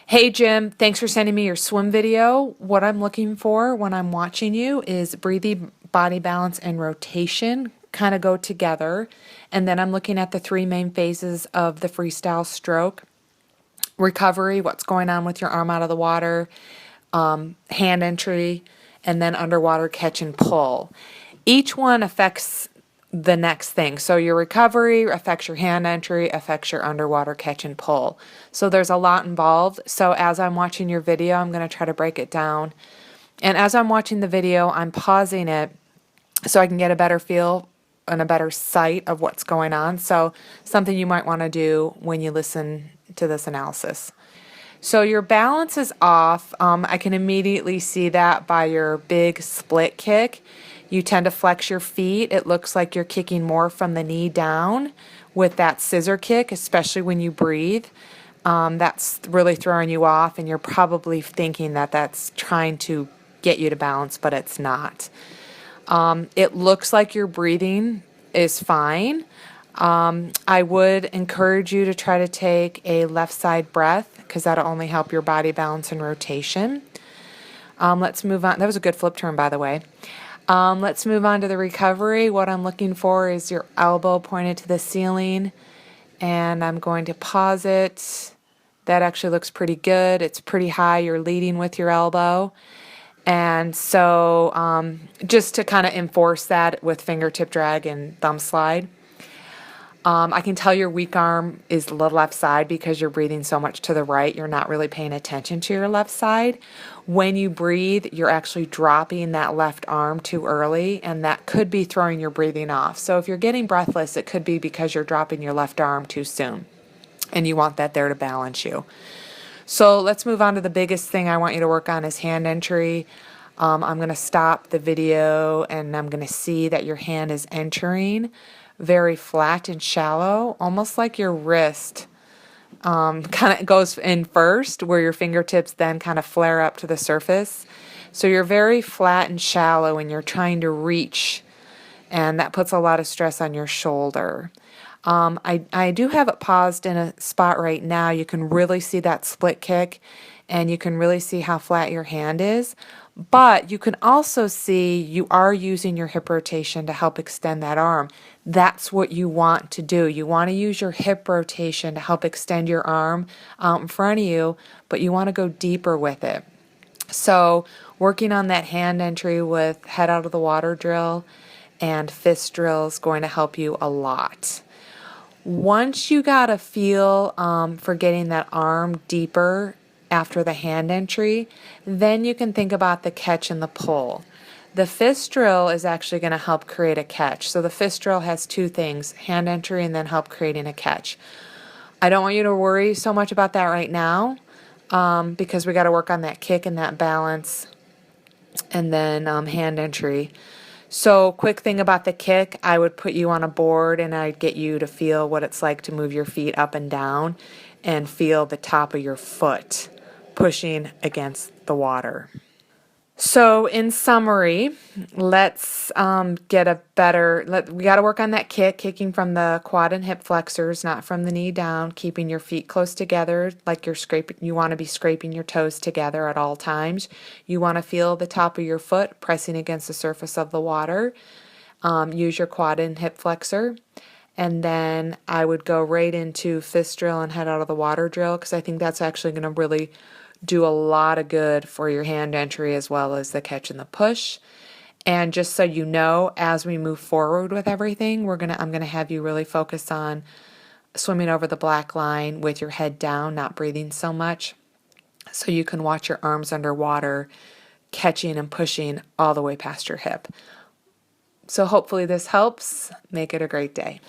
Hey Jim, thanks for sending me your swim video. What I'm looking for when I'm watching you is breathing, body balance, and rotation kind of go together. And then I'm looking at the three main phases of the freestyle stroke. Recovery, what's going on with your arm out of the water, hand entry, and then underwater catch and pull. Each one affects the next thing. So your recovery affects your hand entry, affects your underwater catch and pull. So there's a lot involved. So as I'm watching your video, I'm going to try to break it down. And as I'm watching the video, I'm pausing it so I can get a better feel and a better sight of what's going on. So something you might want to do when you listen to this analysis. So your balance is off. I can immediately see that by your big split kick. You tend to flex your feet. It looks like you're kicking more from the knee down with that scissor kick, especially when you breathe. That's really throwing you off, and you're probably thinking that that's trying to get you to balance, but it's not. It looks like your breathing is fine. I would encourage you to try to take a left side breath because that'll only help your body balance and rotation. Let's move on. That was a good flip turn, by the way. Let's move on to the recovery. What I'm looking for is your elbow pointed to the ceiling, and I'm going to pause it. That actually looks pretty good. It's pretty high. You're leading with your elbow. And so just to kind of enforce that with fingertip drag and thumb slide. I can tell your weak arm is the left side because you're breathing so much to the right. You're not really paying attention to your left side. When you breathe, you're actually dropping that left arm too early, and that could be throwing your breathing off. So if you're getting breathless, it could be because you're dropping your left arm too soon, and you want that there to balance you. So let's move on to the biggest thing I want you to work on is hand entry. I'm going to stop the video, and I'm going to see that your hand is entering very flat and shallow, almost like your wrist kind of goes in first, where your fingertips then kind of flare up to the surface. So you're very flat and shallow, and you're trying to reach, and that puts a lot of stress on your shoulder. I do have it paused in a spot right now. You can really see that split kick, and you can really see how flat your hand is. But you can also see you are using your hip rotation to help extend that arm. That's what you want to do. You want to use your hip rotation to help extend your arm out in front of you, but you want to go deeper with it. So working on that hand entry with head out of the water drill and fist drill is going to help you a lot. Once you got a feel for getting that arm deeper after the hand entry, then you can think about the catch and the pull. The fist drill is actually going to help create a catch. So the fist drill has two things, hand entry and then help creating a catch. I don't want you to worry so much about that right now because we got to work on that kick and that balance and then hand entry. So quick thing about the kick, I would put you on a board and I'd get you to feel what it's like to move your feet up and down and feel the top of your foot pushing against the water. So in summary, let's get a better, we got to work on that kick, kicking from the quad and hip flexors, not from the knee down, keeping your feet close together like you're scraping, you want to be scraping your toes together at all times. You want to feel the top of your foot pressing against the surface of the water. Use your quad and hip flexor. And then I would go right into fist drill and head out of the water drill because I think that's actually going to really do a lot of good for your hand entry as well as the catch and the push. And just so you know, as we move forward with everything, I'm gonna have you really focus on swimming over the black line with your head down, not breathing so much, so you can watch your arms underwater catching and pushing all the way past your hip. So hopefully this helps. Make it a great day.